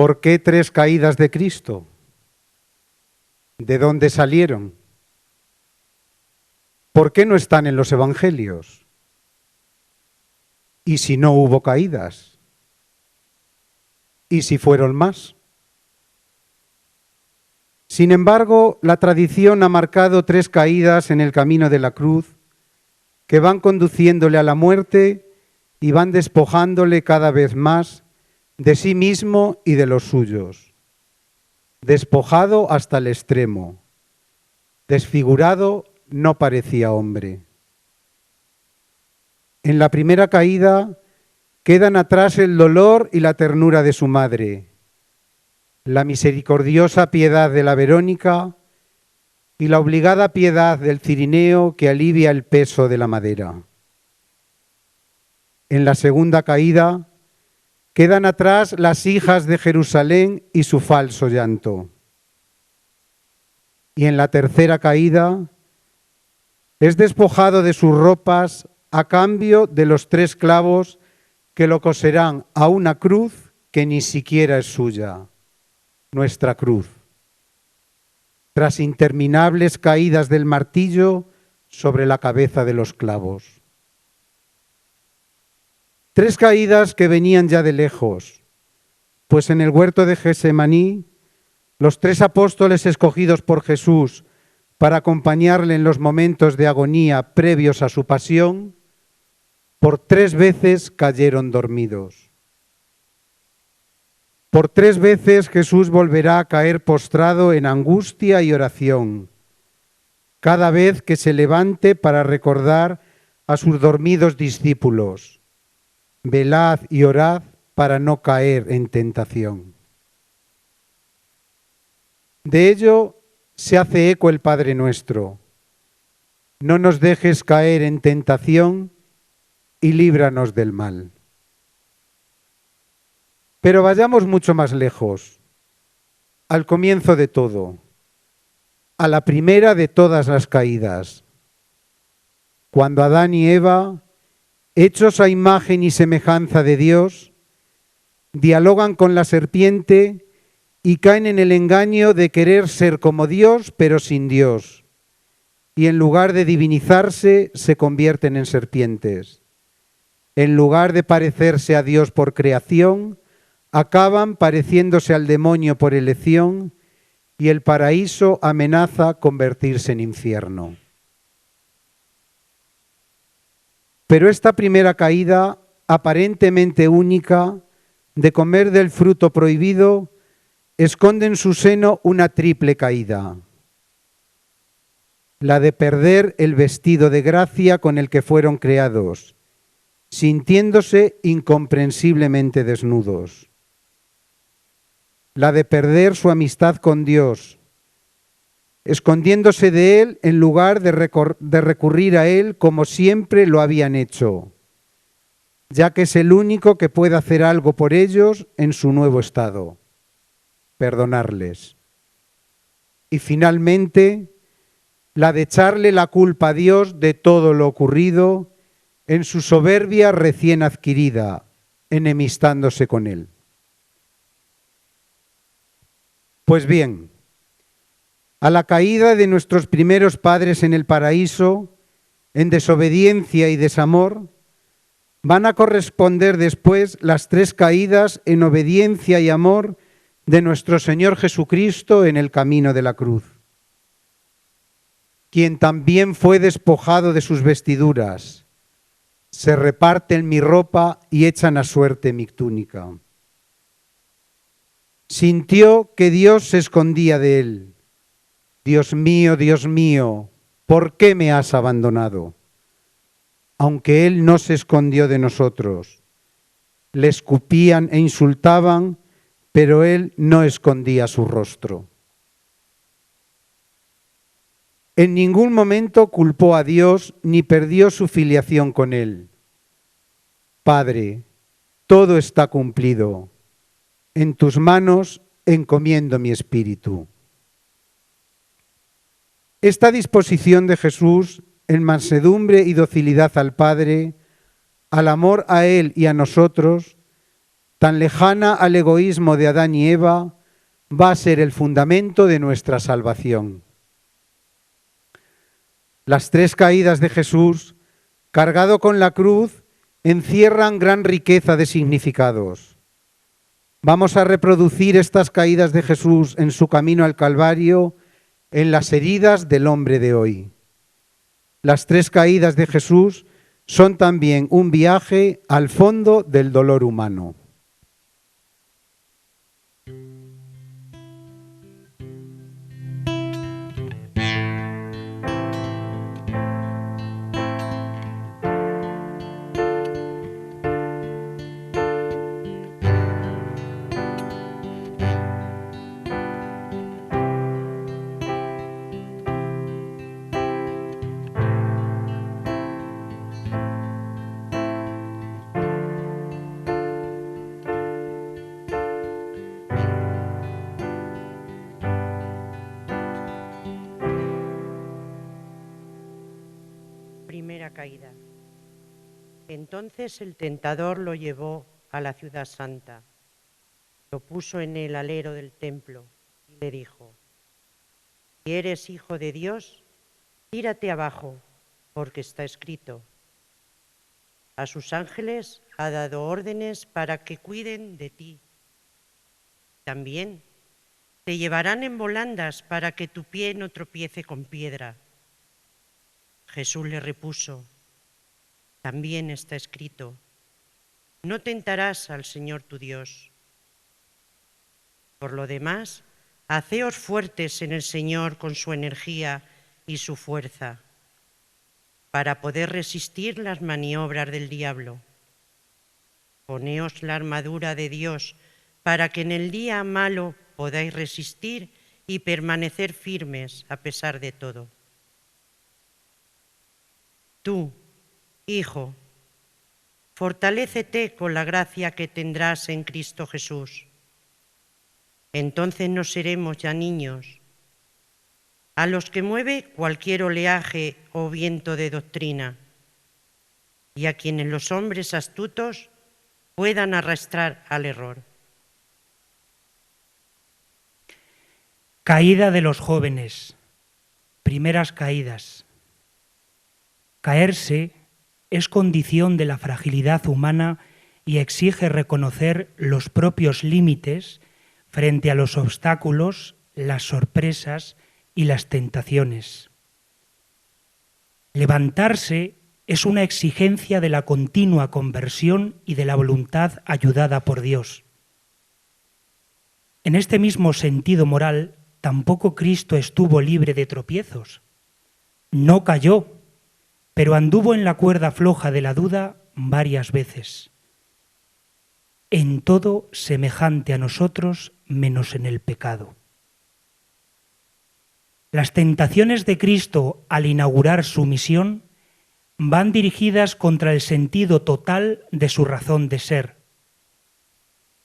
¿Por qué 3 caídas de Cristo? ¿De dónde salieron? ¿Por qué no están en los evangelios? ¿Y si no hubo caídas? ¿Y si fueron más? Sin embargo, la tradición ha marcado 3 caídas en el camino de la cruz que van conduciéndole a la muerte y van despojándole cada vez más de sí mismo y de los suyos. Despojado hasta el extremo, desfigurado, no parecía hombre. En la primera caída quedan atrás el dolor y la ternura de su madre, la misericordiosa piedad de la Verónica y la obligada piedad del Cirineo que alivia el peso de la madera. En la segunda caída quedan atrás las hijas de Jerusalén y su falso llanto. Y en la tercera caída es despojado de sus ropas a cambio de los 3 clavos que lo coserán a una cruz que ni siquiera es suya, nuestra cruz. Tras interminables caídas del martillo sobre la cabeza de los clavos. 3 caídas que venían ya de lejos, pues en el huerto de Getsemaní, los 3 apóstoles escogidos por Jesús para acompañarle en los momentos de agonía previos a su pasión, por 3 veces cayeron dormidos. Por 3 veces Jesús volverá a caer postrado en angustia y oración, cada vez que se levante para recordar a sus dormidos discípulos: velad y orad para no caer en tentación. De ello se hace eco el Padre Nuestro: no nos dejes caer en tentación y líbranos del mal. Pero vayamos mucho más lejos, al comienzo de todo, a la primera de todas las caídas, cuando Adán y Eva, hechos a imagen y semejanza de Dios, dialogan con la serpiente y caen en el engaño de querer ser como Dios, pero sin Dios, y en lugar de divinizarse, se convierten en serpientes. En lugar de parecerse a Dios por creación, acaban pareciéndose al demonio por elección, y el paraíso amenaza convertirse en infierno. Pero esta primera caída, aparentemente única, de comer del fruto prohibido, esconde en su seno una triple caída: la de perder el vestido de gracia con el que fueron creados, sintiéndose incomprensiblemente desnudos; la de perder su amistad con Dios, escondiéndose de Él en lugar de recurrir a Él como siempre lo habían hecho, ya que es el único que puede hacer algo por ellos en su nuevo estado: perdonarles. Y finalmente, la de echarle la culpa a Dios de todo lo ocurrido en su soberbia recién adquirida, enemistándose con Él. Pues bien, a la caída de nuestros primeros padres en el paraíso, en desobediencia y desamor, van a corresponder después las 3 caídas en obediencia y amor de nuestro Señor Jesucristo en el camino de la cruz, quien también fue despojado de sus vestiduras. Se reparten mi ropa y echan a suerte mi túnica. Sintió que Dios se escondía de él. Dios mío, ¿por qué me has abandonado? Aunque Él no se escondió de nosotros. Le escupían e insultaban, pero Él no escondía su rostro. En ningún momento culpó a Dios ni perdió su filiación con Él. Padre, todo está cumplido. En tus manos encomiendo mi espíritu. Esta disposición de Jesús en mansedumbre y docilidad al Padre, al amor a Él y a nosotros, tan lejana al egoísmo de Adán y Eva, va a ser el fundamento de nuestra salvación. Las 3 caídas de Jesús, cargado con la cruz, encierran gran riqueza de significados. Vamos a reproducir estas caídas de Jesús en su camino al Calvario en las heridas del hombre de hoy. Las 3 caídas de Jesús son también un viaje al fondo del dolor humano. Primera caída. Entonces el tentador lo llevó a la ciudad santa, lo puso en el alero del templo y le dijo: si eres hijo de Dios, tírate abajo, porque está escrito: a sus ángeles ha dado órdenes para que cuiden de ti. También te llevarán en volandas para que tu pie no tropiece con piedra. Jesús le repuso: también está escrito: no tentarás al Señor tu Dios. Por lo demás, haceos fuertes en el Señor con su energía y su fuerza, para poder resistir las maniobras del diablo. Poneos la armadura de Dios, para que en el día malo podáis resistir y permanecer firmes a pesar de todo. Tú, hijo, fortalécete con la gracia que tendrás en Cristo Jesús. Entonces no seremos ya niños, a los que mueve cualquier oleaje o viento de doctrina, y a quienes los hombres astutos puedan arrastrar al error. Caída de los jóvenes. Primeras caídas. Caerse es condición de la fragilidad humana y exige reconocer los propios límites frente a los obstáculos, las sorpresas y las tentaciones. Levantarse es una exigencia de la continua conversión y de la voluntad ayudada por Dios. En este mismo sentido moral, tampoco Cristo estuvo libre de tropiezos. No cayó, pero anduvo en la cuerda floja de la duda varias veces. En todo semejante a nosotros, menos en el pecado. Las tentaciones de Cristo al inaugurar su misión van dirigidas contra el sentido total de su razón de ser.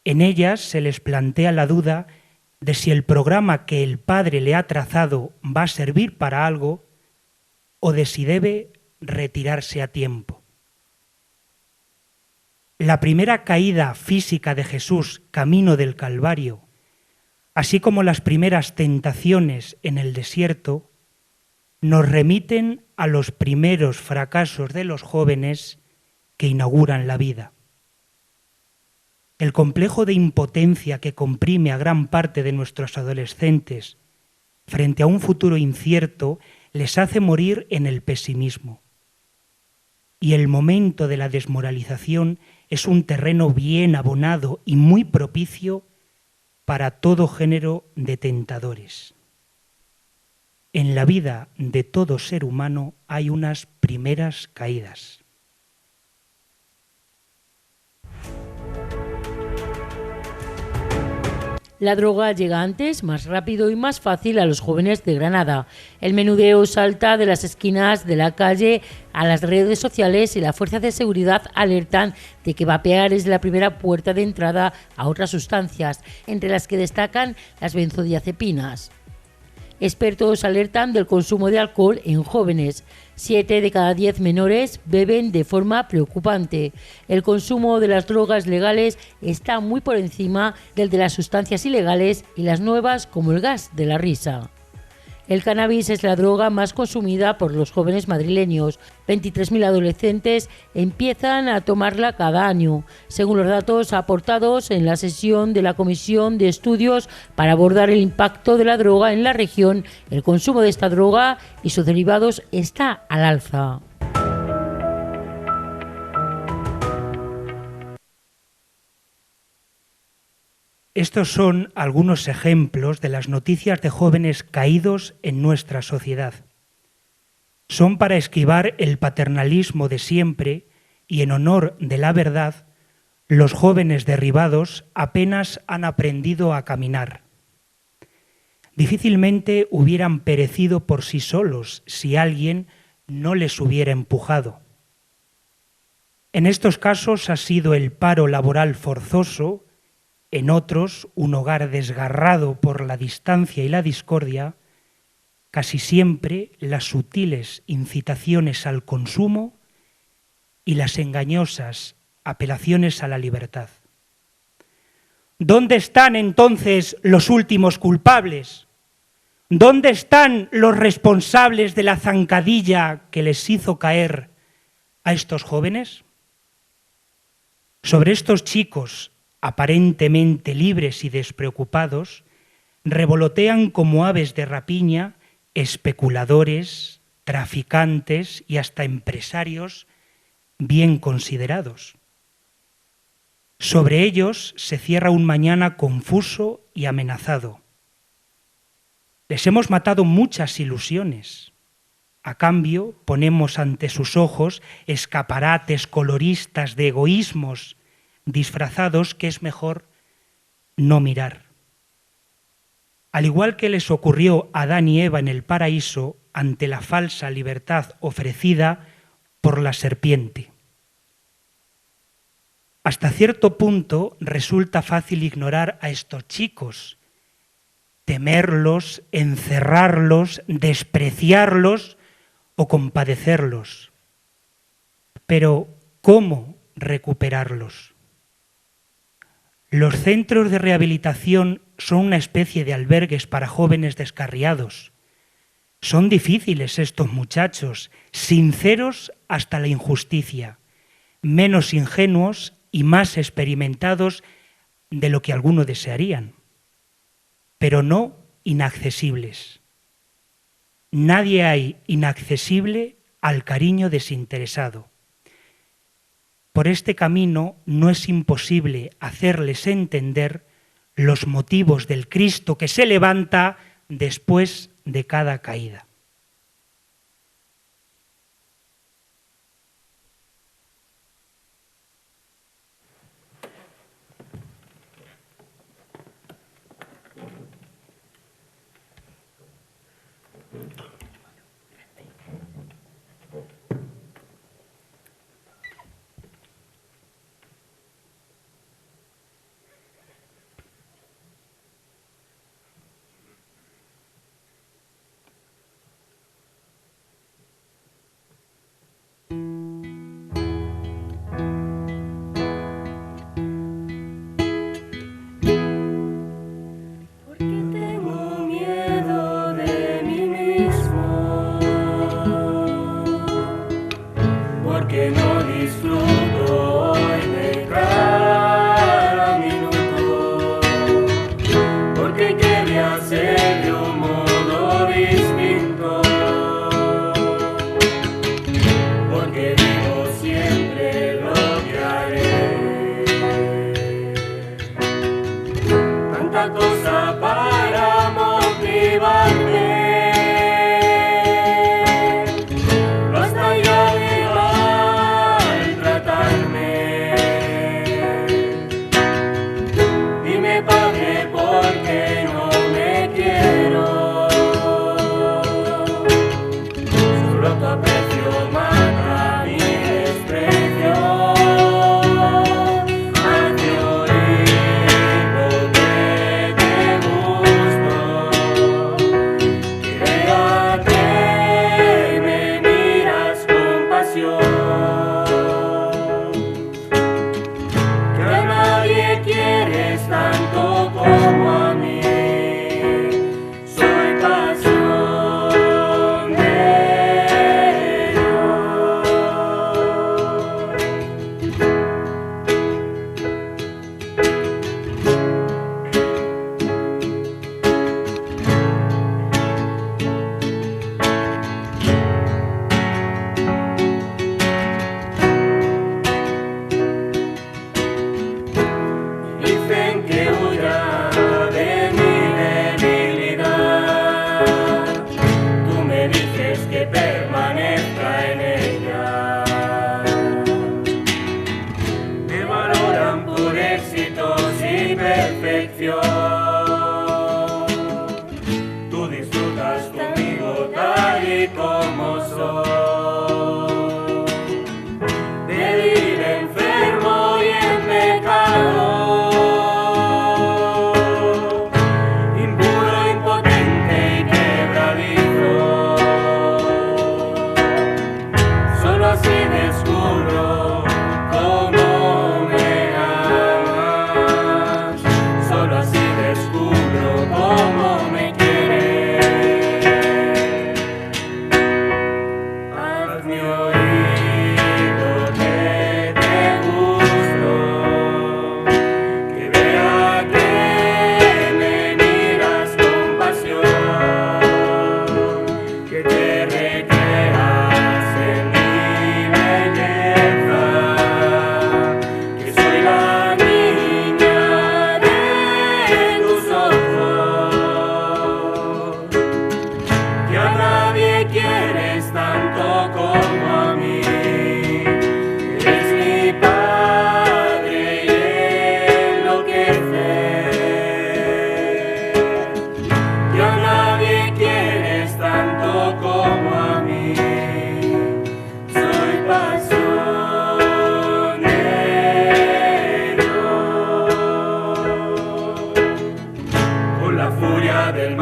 En ellas se les plantea la duda de si el programa que el Padre le ha trazado va a servir para algo o de si debe retirarse a tiempo. La primera caída física de Jesús camino del Calvario, así como las primeras tentaciones en el desierto, nos remiten a los primeros fracasos de los jóvenes que inauguran la vida. El complejo de impotencia que comprime a gran parte de nuestros adolescentes frente a un futuro incierto les hace morir en el pesimismo. Y el momento de la desmoralización es un terreno bien abonado y muy propicio para todo género de tentadores. En la vida de todo ser humano hay unas primeras caídas. La droga llega antes, más rápido y más fácil a los jóvenes de Granada. El menudeo salta de las esquinas de la calle a las redes sociales y las fuerzas de seguridad alertan de que vapear es la primera puerta de entrada a otras sustancias, entre las que destacan las benzodiazepinas. Expertos alertan del consumo de alcohol en jóvenes. 7 de cada 10 menores beben de forma preocupante. El consumo de las drogas legales está muy por encima del de las sustancias ilegales y las nuevas como el gas de la risa. El cannabis es la droga más consumida por los jóvenes madrileños. 23.000 adolescentes empiezan a tomarla cada año, según los datos aportados en la sesión de la Comisión de Estudios para abordar el impacto de la droga en la región. El consumo de esta droga y sus derivados está al alza. Estos son algunos ejemplos de las noticias de jóvenes caídos en nuestra sociedad. Son para esquivar el paternalismo de siempre y en honor de la verdad, los jóvenes derribados apenas han aprendido a caminar. Difícilmente hubieran perecido por sí solos si alguien no les hubiera empujado. En estos casos ha sido el paro laboral forzoso, en otros un hogar desgarrado por la distancia y la discordia, casi siempre las sutiles incitaciones al consumo y las engañosas apelaciones a la libertad. ¿Dónde están entonces los últimos culpables? ¿Dónde están los responsables de la zancadilla que les hizo caer a estos jóvenes? Sobre estos chicos aparentemente libres y despreocupados, revolotean como aves de rapiña especuladores, traficantes y hasta empresarios bien considerados. Sobre ellos se cierra un mañana confuso y amenazado. Les hemos matado muchas ilusiones. A cambio, ponemos ante sus ojos escaparates coloristas de egoísmos disfrazados que es mejor no mirar. Al igual que les ocurrió a Adán y Eva en el paraíso ante la falsa libertad ofrecida por la serpiente. Hasta cierto punto resulta fácil ignorar a estos chicos, temerlos, encerrarlos, despreciarlos o compadecerlos. Pero, ¿cómo recuperarlos? Los centros de rehabilitación son una especie de albergues para jóvenes descarriados. Son difíciles estos muchachos, sinceros hasta la injusticia, menos ingenuos y más experimentados de lo que algunos desearían, pero no inaccesibles. Nadie hay inaccesible al cariño desinteresado. Por este camino no es imposible hacerles entender los motivos del Cristo que se levanta después de cada caída. Dime, Padre, ¿por qué no me quiero?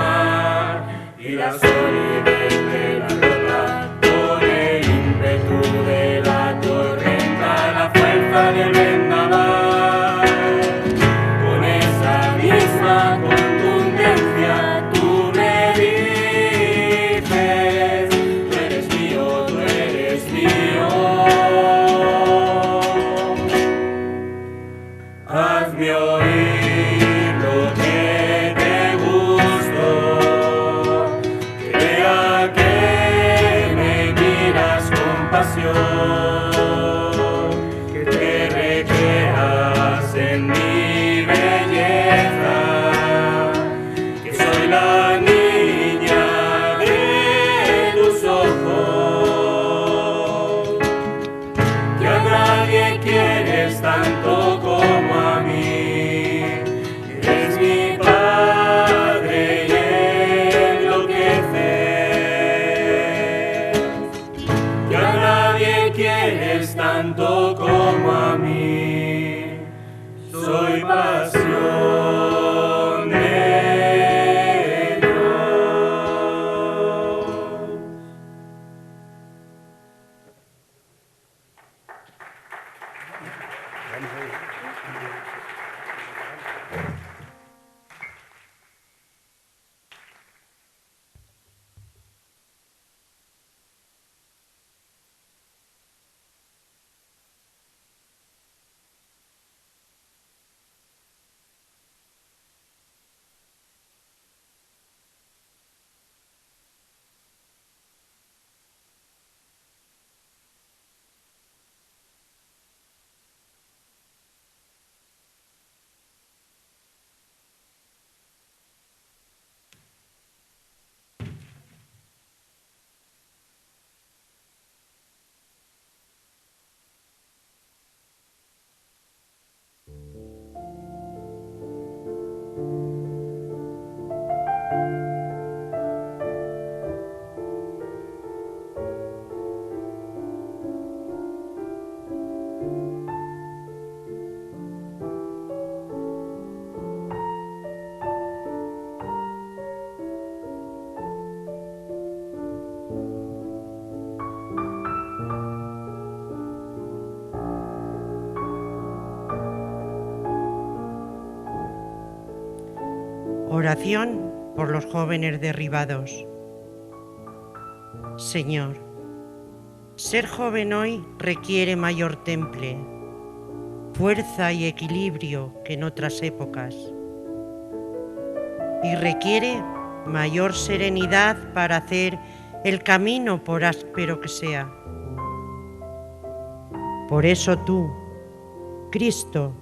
mar y la solidez de la roca, con el ímpetu de la tormenta, la fuerza del vendaval, con esa misma contundencia tú me dices, tú eres mío, tú eres mío. Hazme oír lo que te gusto, que vea que me miras con pasión, que te recreas en mi belleza, que soy la niña de tus ojos, que a nadie quieres tanto como a mí, eres mi padre y enloqueces, que a nadie quieres tanto como a mí, soy pasión de Dios. Oración por los jóvenes derribados. Señor, ser joven hoy requiere mayor temple, fuerza y equilibrio que en otras épocas, y requiere mayor serenidad para hacer el camino por áspero que sea. Por eso tú, Cristo,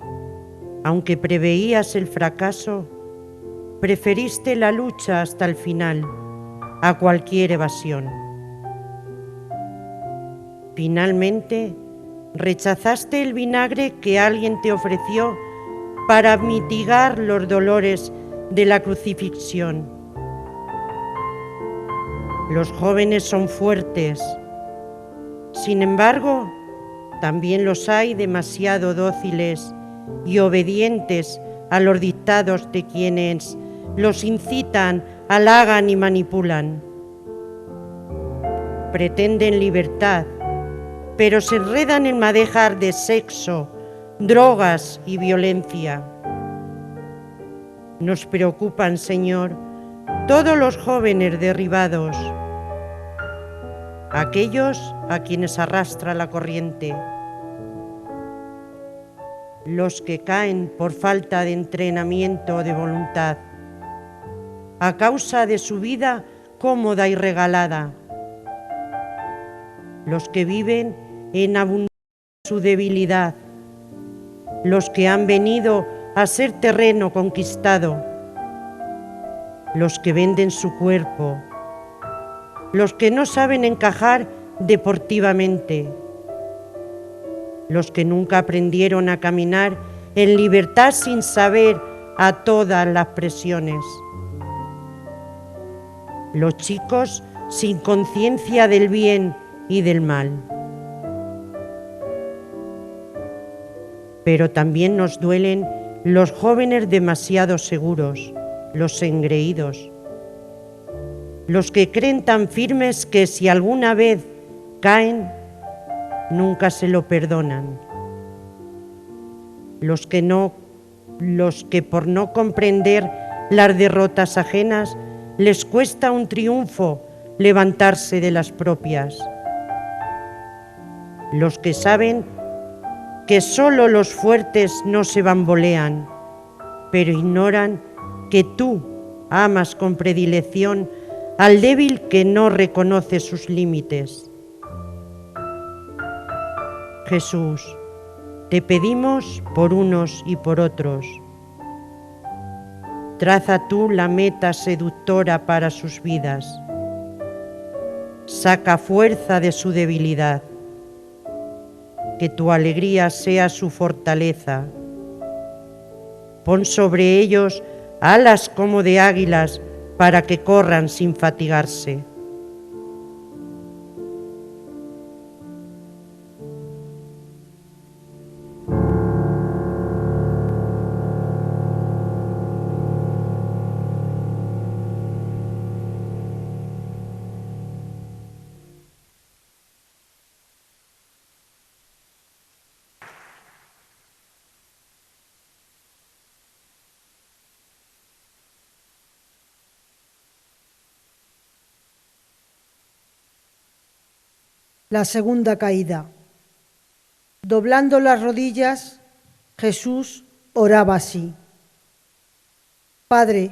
aunque preveías el fracaso, preferiste la lucha hasta el final a cualquier evasión. Finalmente, rechazaste el vinagre que alguien te ofreció para mitigar los dolores de la crucifixión. Los jóvenes son fuertes, sin embargo, también los hay demasiado dóciles y obedientes a los dictados de quienes los incitan, halagan y manipulan. Pretenden libertad, pero se enredan en madejas de sexo, drogas y violencia. Nos preocupan, Señor, todos los jóvenes derribados, aquellos a quienes arrastra la corriente, los que caen por falta de entrenamiento o de voluntad, a causa de su vida cómoda y regalada, los que viven en abundancia su debilidad, los que han venido a ser terreno conquistado, los que venden su cuerpo, los que no saben encajar deportivamente, los que nunca aprendieron a caminar en libertad sin saber a todas las presiones, los chicos sin conciencia del bien y del mal. Pero también nos duelen los jóvenes demasiado seguros, los engreídos, los que creen tan firmes que si alguna vez caen, nunca se lo perdonan, los que por no comprender las derrotas ajenas les cuesta un triunfo levantarse de las propias, los que saben que solo los fuertes no se bambolean, pero ignoran que tú amas con predilección al débil que no reconoce sus límites. Jesús, te pedimos por unos y por otros. Traza tú la meta seductora para sus vidas. Saca fuerza de su debilidad. Que tu alegría sea su fortaleza. Pon sobre ellos alas como de águilas para que corran sin fatigarse. La segunda caída. Doblando las rodillas, Jesús oraba así: Padre,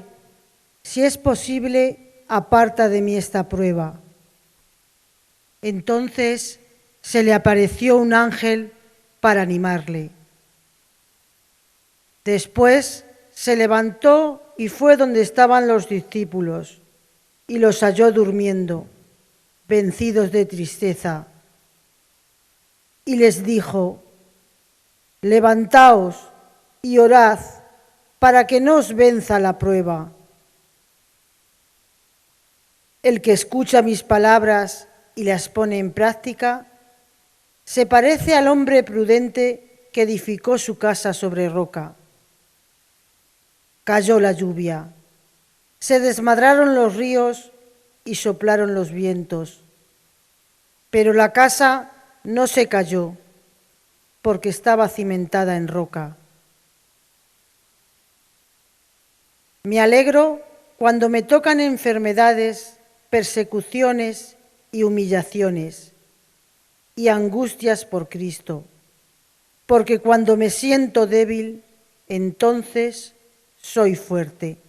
si es posible, aparta de mí esta prueba. Entonces se le apareció un ángel para animarle. Después se levantó y fue donde estaban los discípulos y los halló durmiendo, vencidos de tristeza, y les dijo: levantaos y orad para que no os venza la prueba. El que escucha mis palabras y las pone en práctica se parece al hombre prudente que edificó su casa sobre roca. Cayó la lluvia, se desmadraron los ríos y soplaron los vientos, pero la casa no se cayó porque estaba cimentada en roca. Me alegro cuando me tocan enfermedades, persecuciones y humillaciones y angustias por Cristo, porque cuando me siento débil, entonces soy fuerte.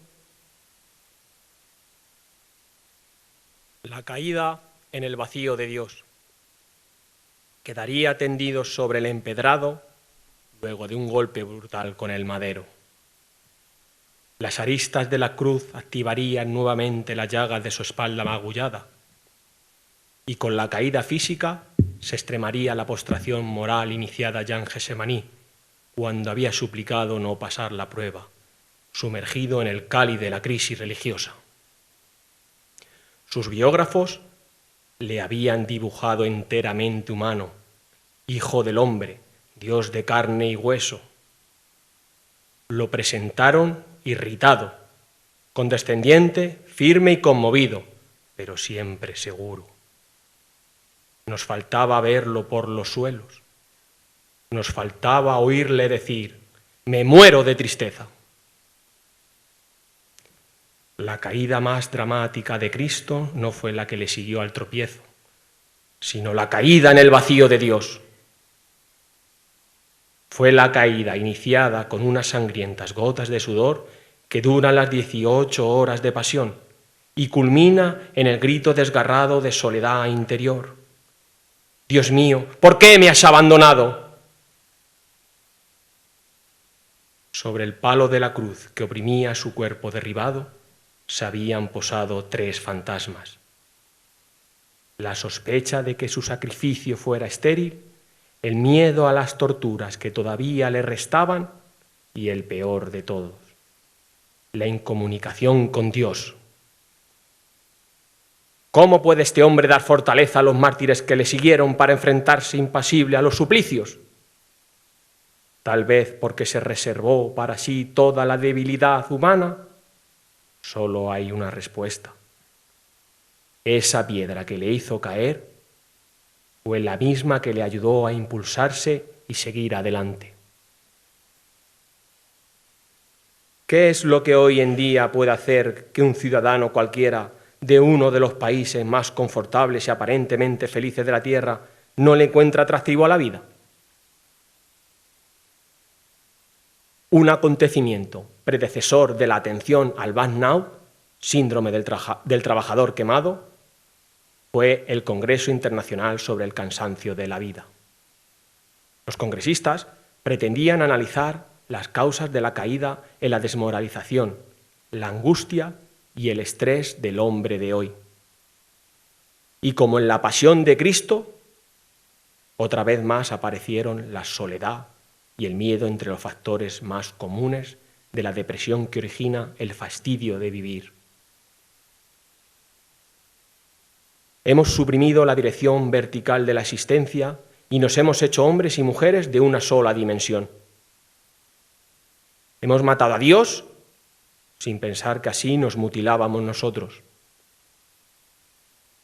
La caída en el vacío de Dios. Quedaría tendido sobre el empedrado luego de un golpe brutal con el madero. Las aristas de la cruz activarían nuevamente la llaga de su espalda magullada y con la caída física se extremaría la postración moral iniciada ya en Gesemaní, cuando había suplicado no pasar la prueba, sumergido en el cáliz de la crisis religiosa. Sus biógrafos le habían dibujado enteramente humano, hijo del hombre, Dios de carne y hueso. Lo presentaron irritado, condescendiente, firme y conmovido, pero siempre seguro. Nos faltaba verlo por los suelos. Nos faltaba oírle decir: me muero de tristeza. La caída más dramática de Cristo no fue la que le siguió al tropiezo, sino la caída en el vacío de Dios. Fue la caída iniciada con unas sangrientas gotas de sudor que duran las 18 horas de pasión y culmina en el grito desgarrado de soledad interior. Dios mío, ¿por qué me has abandonado? Sobre el palo de la cruz que oprimía su cuerpo derribado, se habían posado 3 fantasmas. La sospecha de que su sacrificio fuera estéril, el miedo a las torturas que todavía le restaban y el peor de todos, la incomunicación con Dios. ¿Cómo puede este hombre dar fortaleza a los mártires que le siguieron para enfrentarse impasible a los suplicios? Tal vez porque se reservó para sí toda la debilidad humana. Solo hay una respuesta. Esa piedra que le hizo caer fue la misma que le ayudó a impulsarse y seguir adelante. ¿Qué es lo que hoy en día puede hacer que un ciudadano cualquiera de uno de los países más confortables y aparentemente felices de la Tierra no le encuentre atractivo a la vida? Un acontecimiento predecesor de la atención al burnout, síndrome del trabajador quemado, fue el Congreso Internacional sobre el Cansancio de la Vida. Los congresistas pretendían analizar las causas de la caída en la desmoralización, la angustia y el estrés del hombre de hoy. Y como en la Pasión de Cristo, otra vez más aparecieron la soledad y el miedo entre los factores más comunes de la depresión que origina el fastidio de vivir. Hemos suprimido la dirección vertical de la existencia y nos hemos hecho hombres y mujeres de una sola dimensión. Hemos matado a Dios sin pensar que así nos mutilábamos nosotros.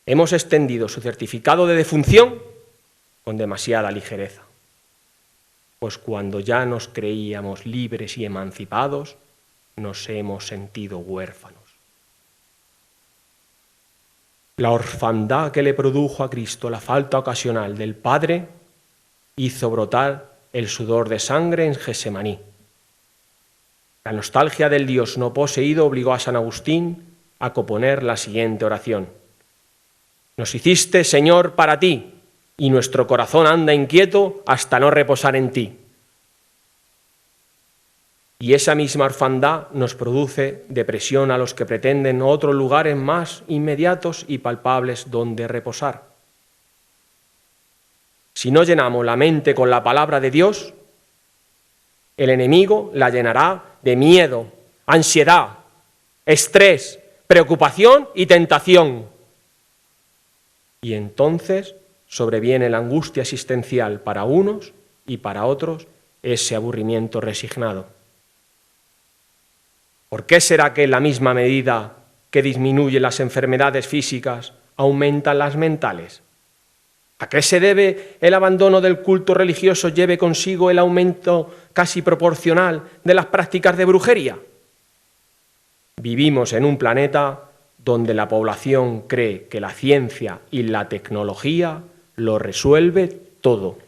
Hemos extendido su certificado de defunción con demasiada ligereza, pues cuando ya nos creíamos libres y emancipados, nos hemos sentido huérfanos. La orfandad que le produjo a Cristo la falta ocasional del Padre hizo brotar el sudor de sangre en Getsemaní. La nostalgia del Dios no poseído obligó a San Agustín a componer la siguiente oración. Nos hiciste, Señor, para ti, y nuestro corazón anda inquieto hasta no reposar en ti. Y esa misma orfandad nos produce depresión a los que pretenden otros lugares más inmediatos y palpables donde reposar. Si no llenamos la mente con la palabra de Dios, el enemigo la llenará de miedo, ansiedad, estrés, preocupación y tentación. Y entonces sobreviene la angustia existencial para unos y para otros ese aburrimiento resignado. ¿Por qué será que en la misma medida que disminuyen las enfermedades físicas, aumentan las mentales? ¿A qué se debe el abandono del culto religioso lleve consigo el aumento casi proporcional de las prácticas de brujería? Vivimos en un planeta donde la población cree que la ciencia y la tecnología lo resuelve todo.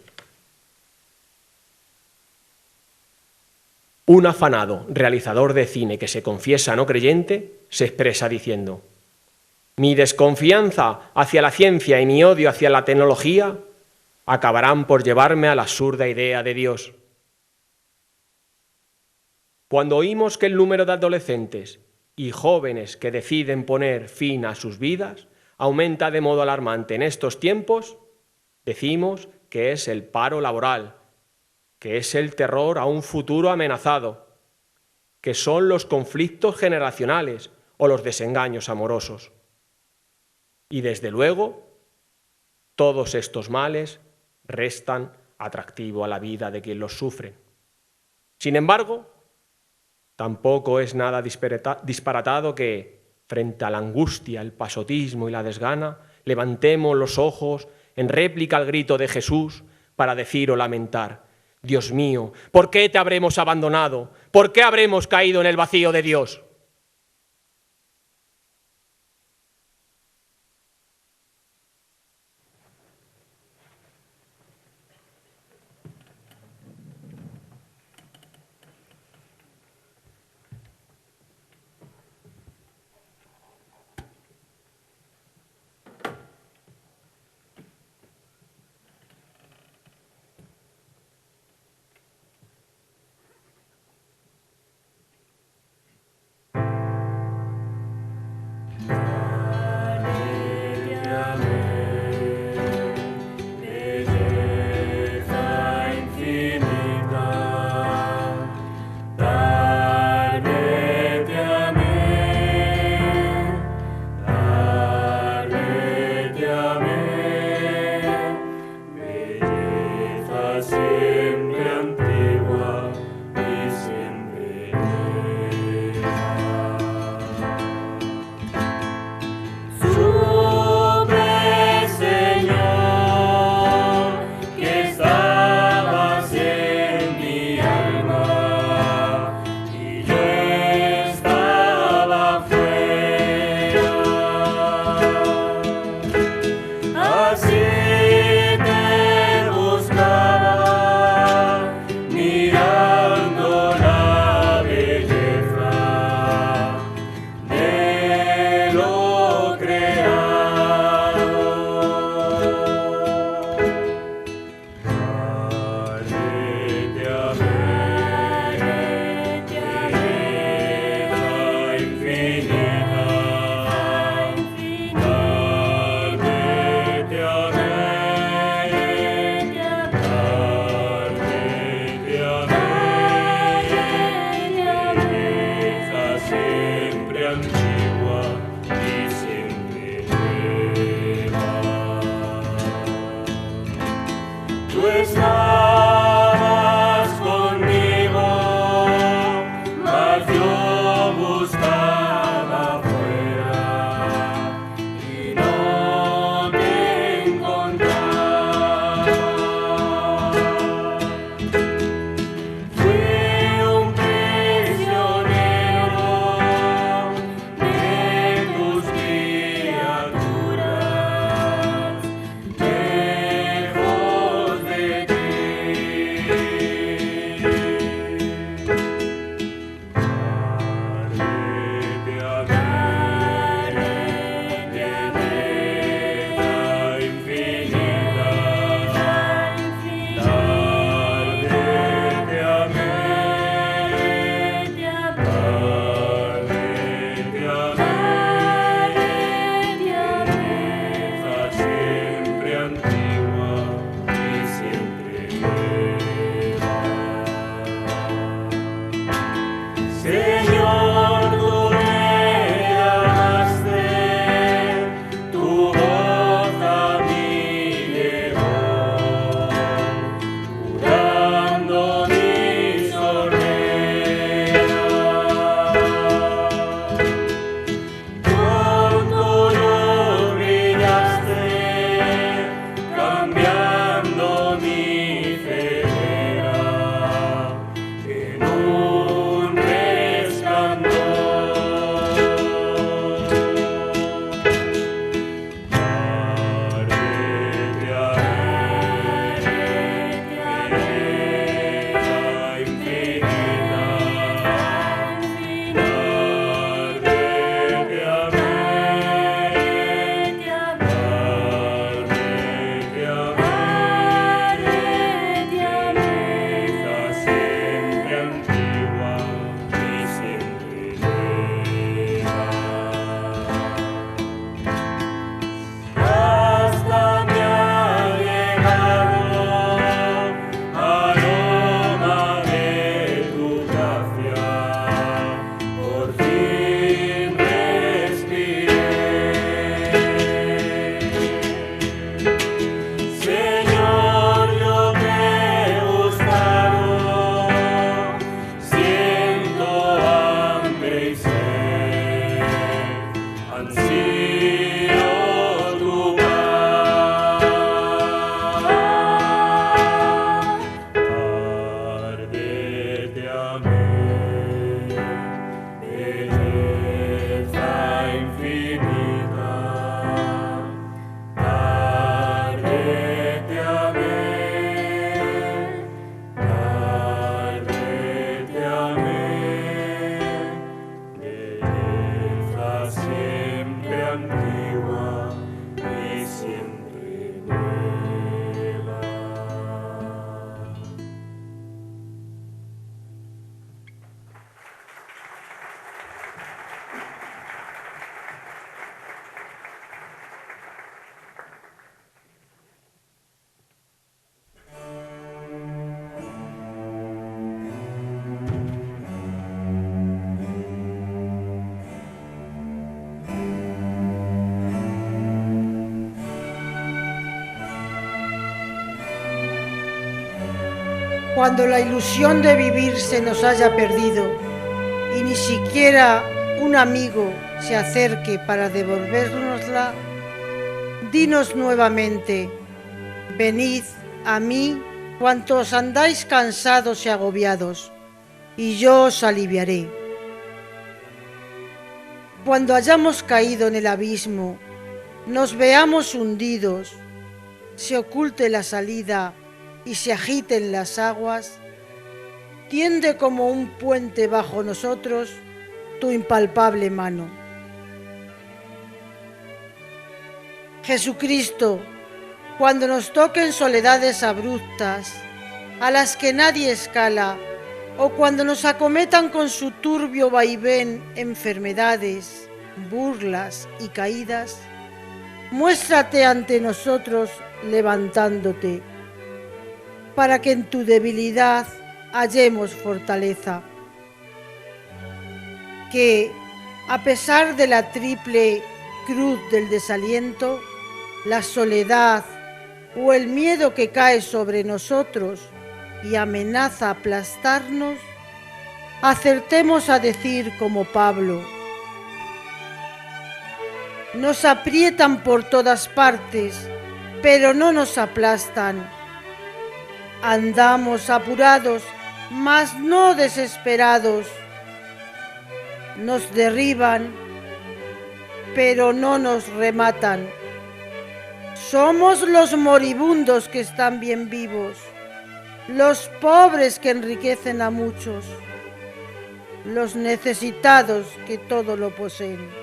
Un afanado realizador de cine que se confiesa no creyente se expresa diciendo: mi desconfianza hacia la ciencia y mi odio hacia la tecnología acabarán por llevarme a la absurda idea de Dios. Cuando oímos que el número de adolescentes y jóvenes que deciden poner fin a sus vidas aumenta de modo alarmante en estos tiempos, decimos que es el paro laboral, que es el terror a un futuro amenazado, que son los conflictos generacionales o los desengaños amorosos. Y desde luego, todos estos males restan atractivo a la vida de quien los sufre. Sin embargo, tampoco es nada disparatado que, frente a la angustia, el pasotismo y la desgana, levantemos los ojos en réplica al grito de Jesús para decir o lamentar: Dios mío, ¿por qué te habremos abandonado? ¿Por qué habremos caído en el vacío de Dios? tu paz. Árdete a mí, belleza infinita. Árdete a mí, árdete a mí, belleza siempre antigua y siempre nueva. Cuando la ilusión de vivir se nos haya perdido y ni siquiera un amigo se acerque para devolvérnosla, dinos nuevamente: venid a mí cuantos andáis cansados y agobiados, y yo os aliviaré. Cuando hayamos caído en el abismo, nos veamos hundidos, se oculte la salida y se agiten las aguas, tiende como un puente bajo nosotros tu impalpable mano. Jesucristo, cuando nos toquen soledades abruptas, a las que nadie escala, o cuando nos acometan con su turbio vaivén enfermedades, burlas y caídas, muéstrate ante nosotros levantándote, para que en tu debilidad hallemos fortaleza. Que, a pesar de la triple cruz del desaliento, la soledad o el miedo que cae sobre nosotros y amenaza aplastarnos, acertemos a decir como Pablo: nos aprietan por todas partes, pero no nos aplastan. Andamos apurados, mas no desesperados. Nos derriban, pero no nos rematan. Somos los moribundos que están bien vivos, los pobres que enriquecen a muchos, los necesitados que todo lo poseen.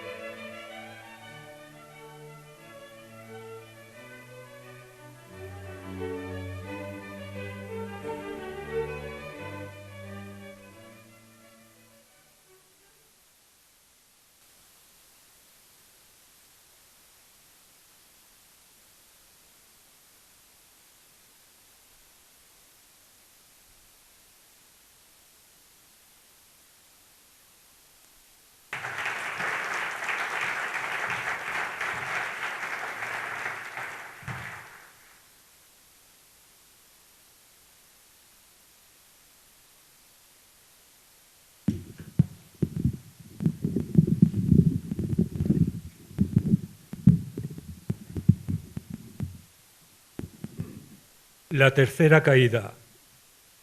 La tercera caída.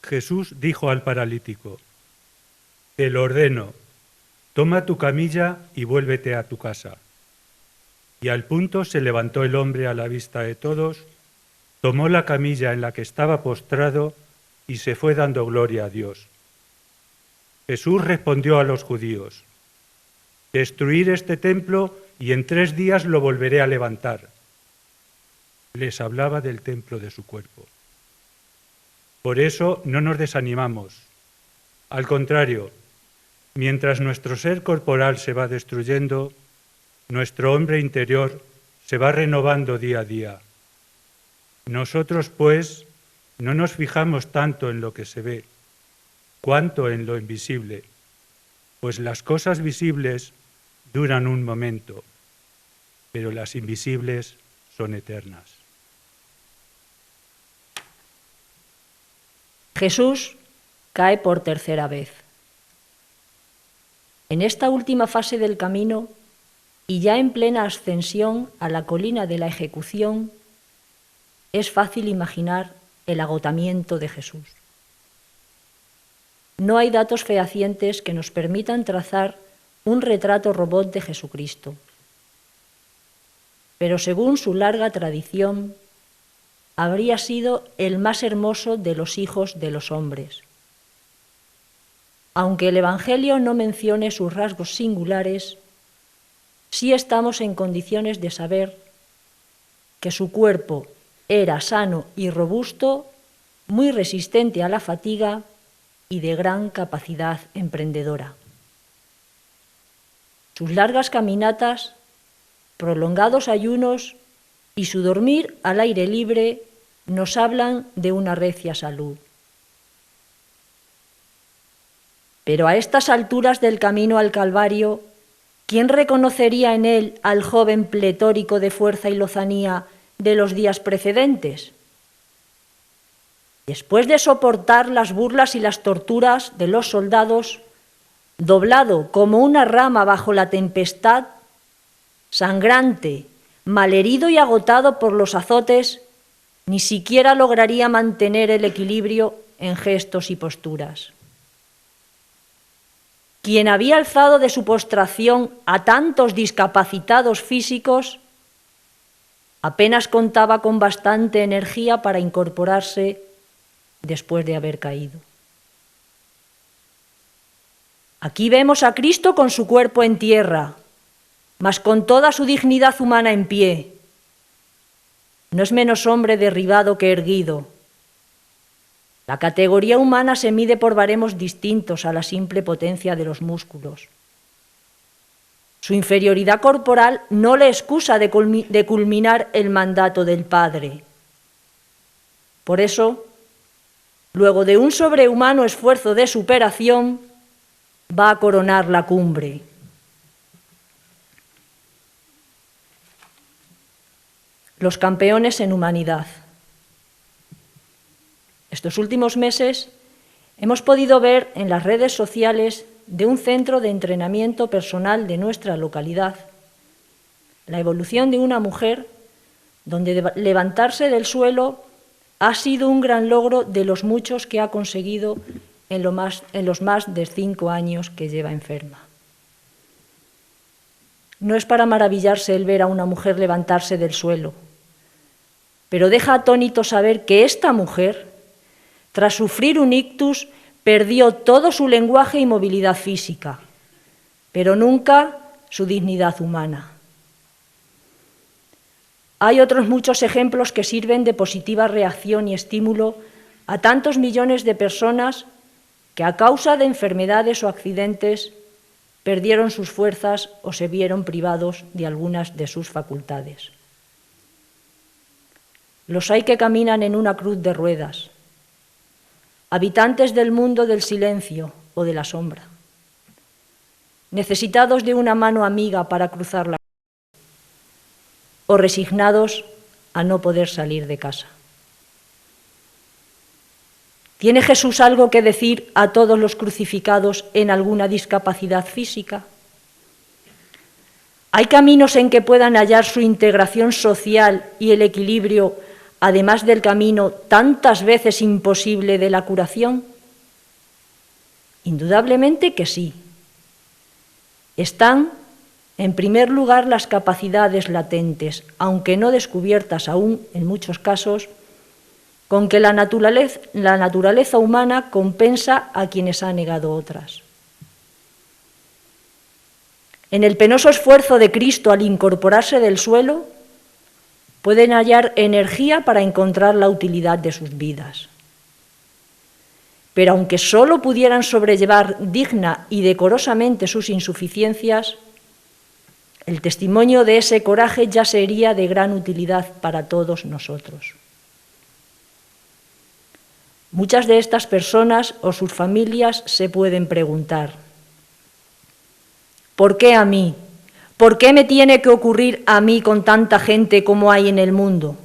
Jesús dijo al paralítico: te lo ordeno, toma tu camilla y vuélvete a tu casa. Y al punto se levantó el hombre a la vista de todos, tomó la camilla en la que estaba postrado y se fue dando gloria a Dios. Jesús respondió a los judíos: destruir este templo y en 3 días lo volveré a levantar. Les hablaba del templo de su cuerpo. Por eso no nos desanimamos. Al contrario, mientras nuestro ser corporal se va destruyendo, nuestro hombre interior se va renovando día a día. Nosotros, pues, no nos fijamos tanto en lo que se ve, cuanto en lo invisible, pues las cosas visibles duran un momento, pero las invisibles son eternas. Jesús cae por tercera vez. En esta última fase del camino, y ya en plena ascensión a la colina de la ejecución, es fácil imaginar el agotamiento de Jesús. No hay datos fehacientes que nos permitan trazar un retrato robot de Jesucristo, pero según su larga tradición, habría sido el más hermoso de los hijos de los hombres. Aunque el Evangelio no mencione sus rasgos singulares, sí estamos en condiciones de saber que su cuerpo era sano y robusto, muy resistente a la fatiga y de gran capacidad emprendedora. Sus largas caminatas, prolongados ayunos y su dormir al aire libre nos hablan de una recia salud. Pero a estas alturas del camino al Calvario, ¿quién reconocería en él al joven pletórico de fuerza y lozanía de los días precedentes? Después de soportar las burlas y las torturas de los soldados, doblado como una rama bajo la tempestad, sangrante, malherido y agotado por los azotes, ni siquiera lograría mantener el equilibrio en gestos y posturas. Quien había alzado de su postración a tantos discapacitados físicos, apenas contaba con bastante energía para incorporarse después de haber caído. Aquí vemos a Cristo con su cuerpo en tierra, mas con toda su dignidad humana en pie. No es menos hombre derribado que erguido. La categoría humana se mide por baremos distintos a la simple potencia de los músculos. Su inferioridad corporal no le excusa de culminar el mandato del Padre. Por eso, luego de un sobrehumano esfuerzo de superación, va a coronar la cumbre. Los campeones en humanidad. Estos últimos meses hemos podido ver en las redes sociales de un centro de entrenamiento personal de nuestra localidad la evolución de una mujer donde levantarse del suelo ha sido un gran logro de los muchos que ha conseguido en los más de 5 años que lleva enferma. No es para maravillarse el ver a una mujer levantarse del suelo, pero deja atónito saber que esta mujer, tras sufrir un ictus, perdió todo su lenguaje y movilidad física, pero nunca su dignidad humana. Hay otros muchos ejemplos que sirven de positiva reacción y estímulo a tantos millones de personas que a causa de enfermedades o accidentes perdieron sus fuerzas o se vieron privados de algunas de sus facultades. Los hay que caminan en una cruz de ruedas, habitantes del mundo del silencio o de la sombra, necesitados de una mano amiga para cruzar la calle, o resignados a no poder salir de casa. ¿Tiene Jesús algo que decir a todos los crucificados en alguna discapacidad física? ¿Hay caminos en que puedan hallar su integración social y el equilibrio, además del camino tantas veces imposible de la curación? Indudablemente que sí. Están, en primer lugar, las capacidades latentes, aunque no descubiertas aún en muchos casos, con que la naturaleza humana compensa a quienes ha negado otras. En el penoso esfuerzo de Cristo al incorporarse del suelo, pueden hallar energía para encontrar la utilidad de sus vidas. Pero aunque solo pudieran sobrellevar digna y decorosamente sus insuficiencias, el testimonio de ese coraje ya sería de gran utilidad para todos nosotros. Muchas de estas personas o sus familias se pueden preguntar: ¿por qué a mí? ¿Por qué me tiene que ocurrir a mí con tanta gente como hay en el mundo?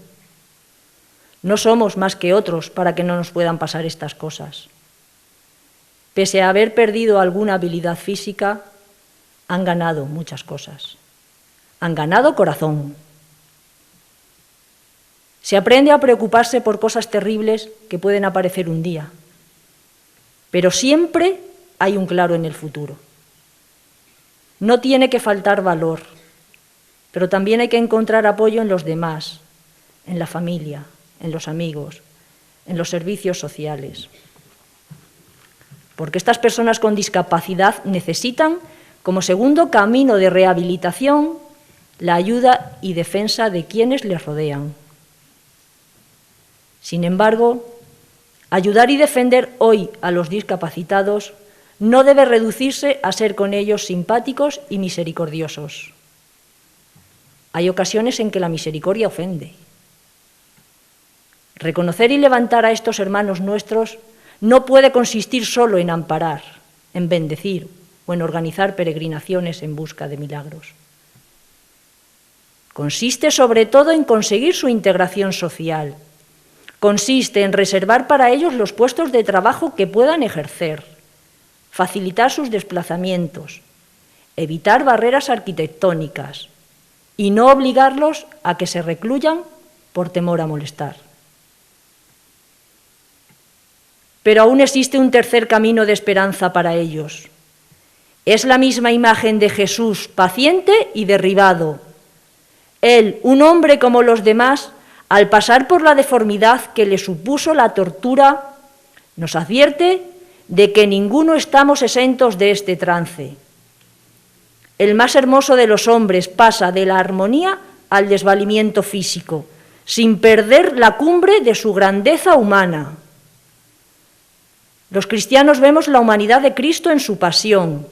No somos más que otros para que no nos puedan pasar estas cosas. Pese a haber perdido alguna habilidad física, han ganado muchas cosas. Han ganado corazón. Se aprende a preocuparse por cosas terribles que pueden aparecer un día, pero siempre hay un claro en el futuro. No tiene que faltar valor, pero también hay que encontrar apoyo en los demás, en la familia, en los amigos, en los servicios sociales. Porque estas personas con discapacidad necesitan, como segundo camino de rehabilitación, la ayuda y defensa de quienes les rodean. Sin embargo, ayudar y defender hoy a los discapacitados no debe reducirse a ser con ellos simpáticos y misericordiosos. Hay ocasiones en que la misericordia ofende. Reconocer y levantar a estos hermanos nuestros no puede consistir solo en amparar, en bendecir o en organizar peregrinaciones en busca de milagros. Consiste sobre todo en conseguir su integración social. Consiste en reservar para ellos los puestos de trabajo que puedan ejercer, facilitar sus desplazamientos, evitar barreras arquitectónicas y no obligarlos a que se recluyan por temor a molestar. Pero aún existe un tercer camino de esperanza para ellos. Es la misma imagen de Jesús, paciente y derribado. Él, un hombre como los demás, al pasar por la deformidad que le supuso la tortura, nos advierte de que ninguno estamos exentos de este trance. El más hermoso de los hombres pasa de la armonía al desvalimiento físico, sin perder la cumbre de su grandeza humana. Los cristianos vemos la humanidad de Cristo en su pasión.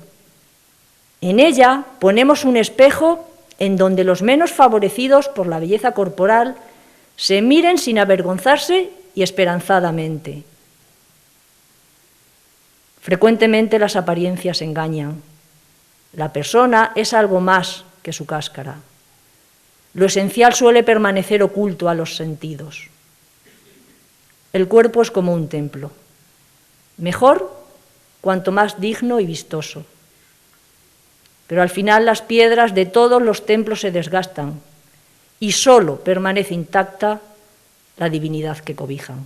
En ella ponemos un espejo en donde los menos favorecidos por la belleza corporal se miren sin avergonzarse y esperanzadamente. Frecuentemente las apariencias engañan. La persona es algo más que su cáscara. Lo esencial suele permanecer oculto a los sentidos. El cuerpo es como un templo. Mejor cuanto más digno y vistoso. Pero al final las piedras de todos los templos se desgastan y solo permanece intacta la divinidad que cobijan.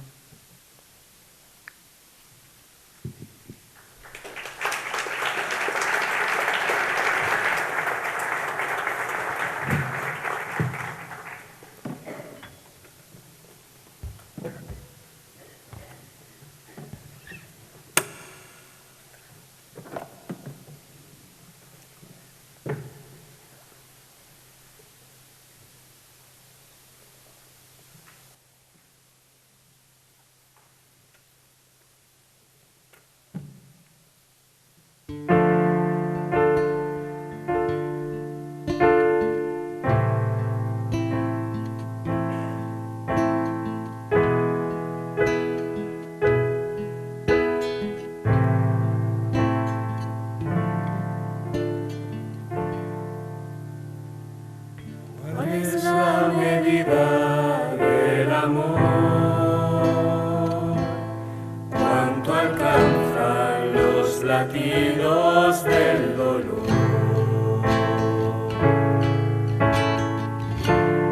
latidos del dolor.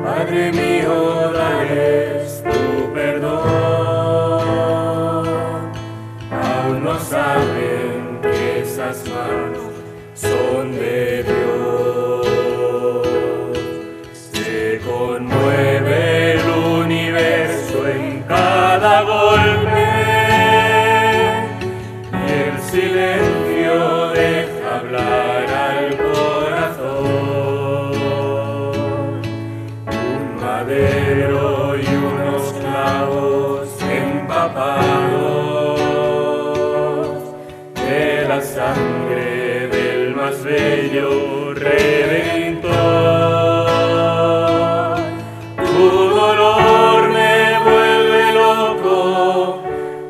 Padre mío, dales tu perdón, aún no saben que esas manos son de Dios. Se conmueve el universo en cada golpe, silencio deja hablar al corazón. Un madero y unos clavos empapados de la sangre del más bello Redentor. Tu dolor me vuelve loco,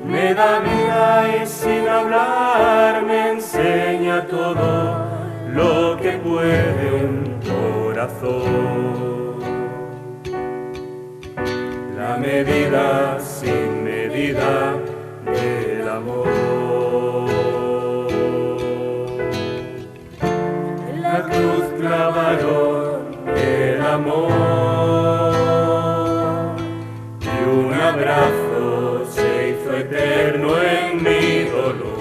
me da vida y sin hablar me enseña todo lo que puede un corazón. La medida sin medida del amor. En la cruz clavaron amor, y un abrazo se hizo eterno en mi dolor.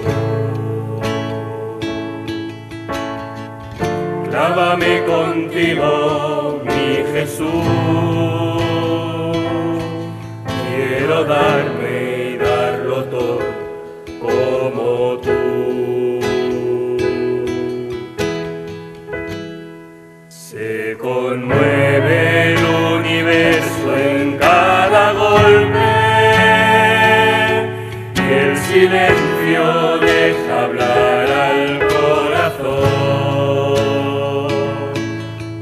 Clávame contigo, mi Jesús, quiero darme y darlo todo como tú. Se conmueve el universo en cada golpe y el silencio deja hablar al corazón.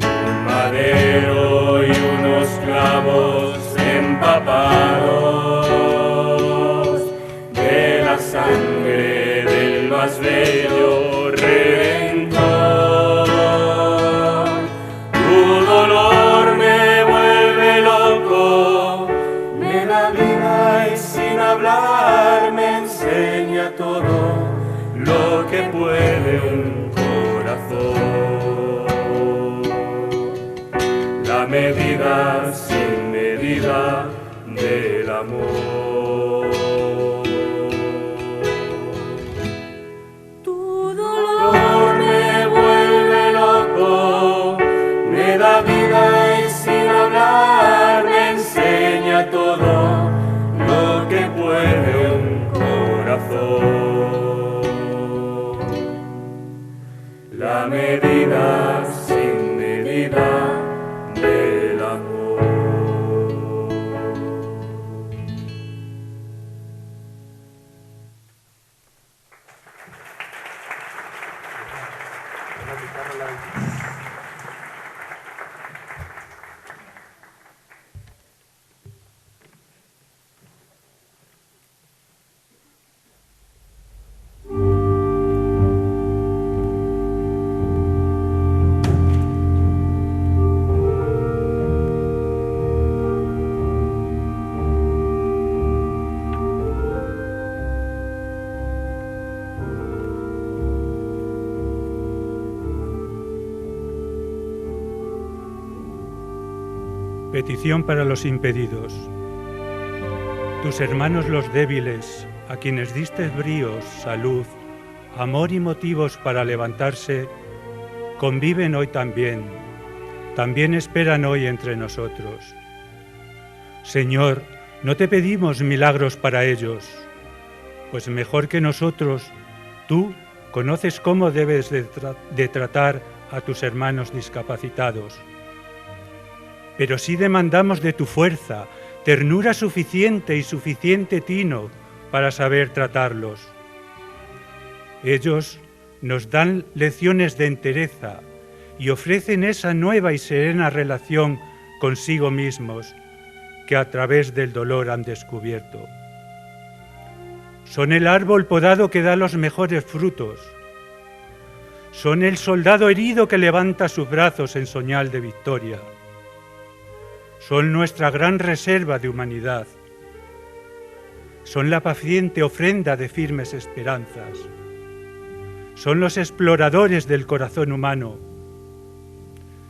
Un madero y unos clavos empapados de la sangre del más bello Redentor. Tu dolor me vuelve loco, me da vida y sin hablar me enseña todo lo que puede un corazón. La medida sin medida del amor. Tu dolor me vuelve loco, me da vida y sin hablar me enseña todo lo que puede un corazón. La medida sin medida del amor. Petición para los impedidos. Tus hermanos los débiles, a quienes diste bríos, salud, amor y motivos para levantarse, conviven hoy también esperan hoy entre nosotros. Señor, no te pedimos milagros para ellos, pues mejor que nosotros, tú conoces cómo debes de tratar a tus hermanos discapacitados. Pero sí demandamos de tu fuerza, ternura suficiente y suficiente tino para saber tratarlos. Ellos nos dan lecciones de entereza y ofrecen esa nueva y serena relación consigo mismos que a través del dolor han descubierto. Son el árbol podado que da los mejores frutos. Son el soldado herido que levanta sus brazos en señal de victoria. Son nuestra gran reserva de humanidad. Son la paciente ofrenda de firmes esperanzas. Son los exploradores del corazón humano.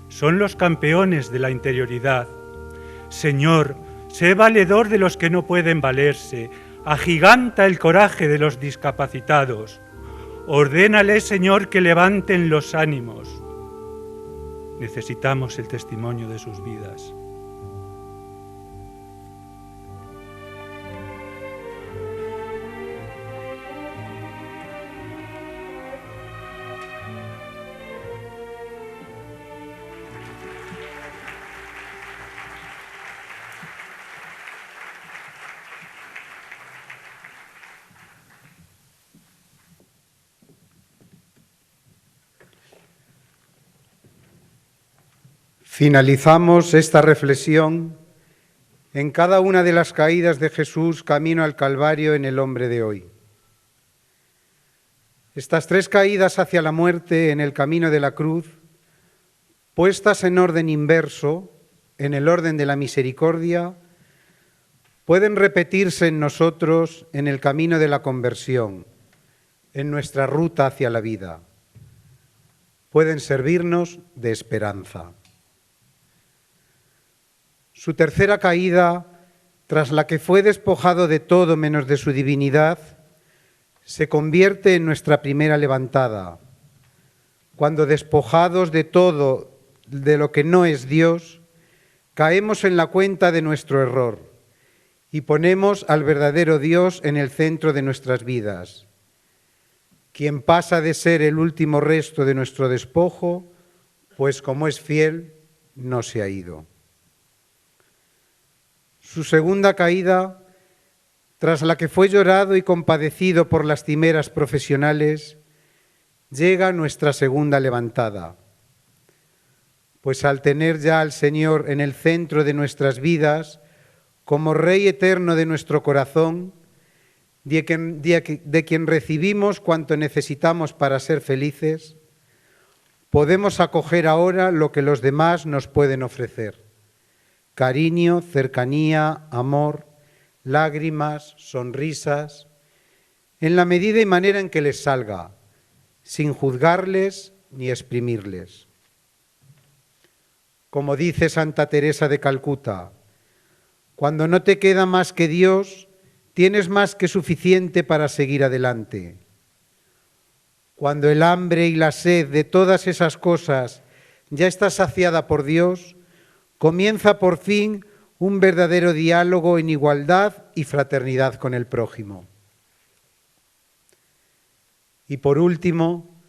Son los campeones de la interioridad. Señor, sé valedor de los que no pueden valerse. Agiganta el coraje de los discapacitados. Ordénale, Señor, que levanten los ánimos. Necesitamos el testimonio de sus vidas. Finalizamos esta reflexión en cada una de las caídas de Jesús camino al Calvario en el hombre de hoy. Estas 3 caídas hacia la muerte en el camino de la cruz, puestas en orden inverso, en el orden de la misericordia, pueden repetirse en nosotros en el camino de la conversión, en nuestra ruta hacia la vida. Pueden servirnos de esperanza. Su tercera caída, tras la que fue despojado de todo menos de su divinidad, se convierte en nuestra primera levantada, cuando despojados de todo de lo que no es Dios, caemos en la cuenta de nuestro error y ponemos al verdadero Dios en el centro de nuestras vidas, quien pasa de ser el último resto de nuestro despojo, pues como es fiel, no se ha ido. Su segunda caída, tras la que fue llorado y compadecido por lastimeras profesionales, llega nuestra segunda levantada, pues al tener ya al Señor en el centro de nuestras vidas, como Rey eterno de nuestro corazón, de quien recibimos cuanto necesitamos para ser felices, podemos acoger ahora lo que los demás nos pueden ofrecer: cariño, cercanía, amor, lágrimas, sonrisas, en la medida y manera en que les salga, sin juzgarles ni exprimirles. Como dice Santa Teresa de Calcuta, cuando no te queda más que Dios, tienes más que suficiente para seguir adelante. Cuando el hambre y la sed de todas esas cosas ya está saciada por Dios, comienza por fin un verdadero diálogo en igualdad y fraternidad con el prójimo. Y por último,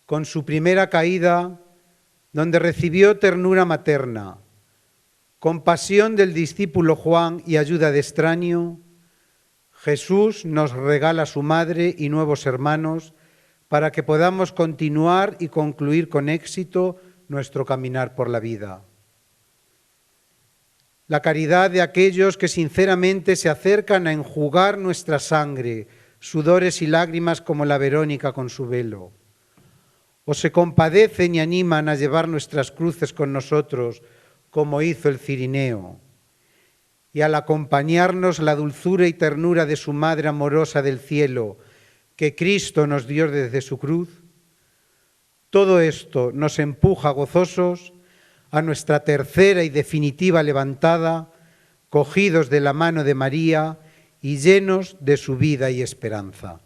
con su primera caída, donde recibió ternura materna, compasión del discípulo Juan y ayuda de extraño, Jesús nos regala a su madre y nuevos hermanos para que podamos continuar y concluir con éxito nuestro caminar por la vida. La caridad de aquellos que sinceramente se acercan a enjugar nuestra sangre, sudores y lágrimas como la Verónica con su velo, o se compadecen y animan a llevar nuestras cruces con nosotros, como hizo el Cirineo, y al acompañarnos la dulzura y ternura de su Madre amorosa del cielo, que Cristo nos dio desde su cruz, todo esto nos empuja gozosos a nuestra tercera y definitiva levantada, cogidos de la mano de María y llenos de su vida y esperanza.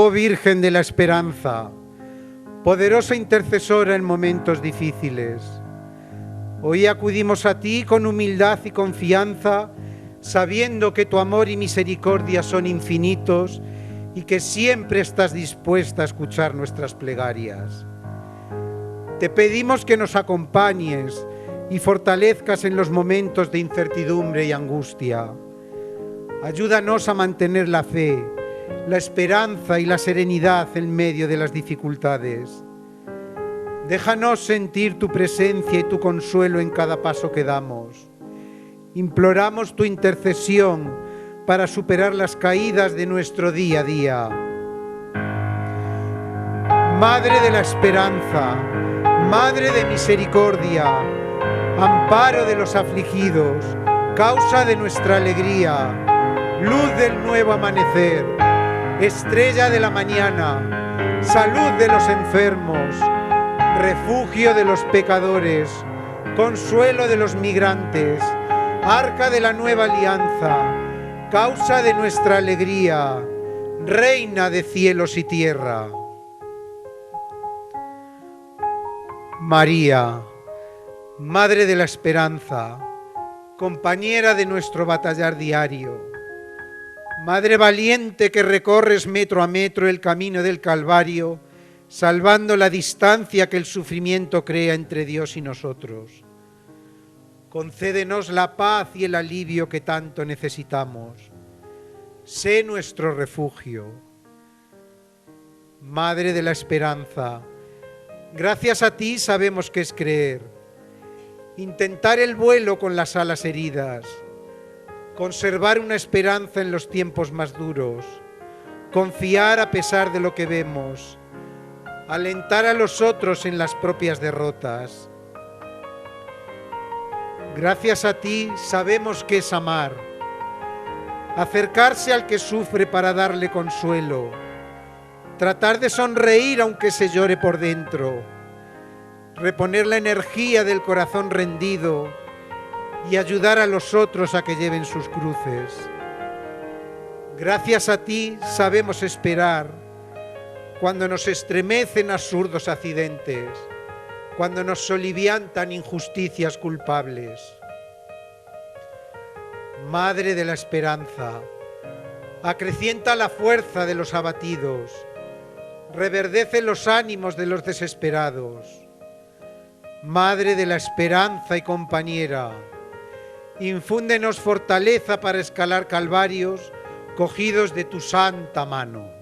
Oh Virgen de la Esperanza, poderosa intercesora en momentos difíciles, hoy acudimos a ti con humildad y confianza, sabiendo que tu amor y misericordia son infinitos y que siempre estás dispuesta a escuchar nuestras plegarias. Te pedimos que nos acompañes y fortalezcas en los momentos de incertidumbre y angustia. Ayúdanos a mantener la fe, la esperanza y la serenidad en medio de las dificultades. Déjanos sentir tu presencia y tu consuelo en cada paso que damos. Imploramos tu intercesión para superar las caídas de nuestro día a día. Madre de la esperanza, Madre de misericordia, amparo de los afligidos, causa de nuestra alegría, luz del nuevo amanecer, estrella de la mañana, salud de los enfermos, refugio de los pecadores, consuelo de los migrantes, arca de la nueva alianza, causa de nuestra alegría, reina de cielos y tierra. María, Madre de la esperanza, compañera de nuestro batallar diario, Madre valiente que recorres metro a metro el camino del Calvario, salvando la distancia que el sufrimiento crea entre Dios y nosotros. Concédenos la paz y el alivio que tanto necesitamos. Sé nuestro refugio. Madre de la esperanza, gracias a ti sabemos qué es creer, intentar el vuelo con las alas heridas, conservar una esperanza en los tiempos más duros, confiar a pesar de lo que vemos, alentar a los otros en las propias derrotas. Gracias a ti sabemos qué es amar, acercarse al que sufre para darle consuelo, tratar de sonreír aunque se llore por dentro, reponer la energía del corazón rendido y ayudar a los otros a que lleven sus cruces. Gracias a ti sabemos esperar cuando nos estremecen absurdos accidentes, cuando nos soliviantan injusticias culpables. Madre de la esperanza, acrecienta la fuerza de los abatidos, reverdece los ánimos de los desesperados. Madre de la esperanza y compañera, infúndenos fortaleza para escalar calvarios cogidos de tu santa mano.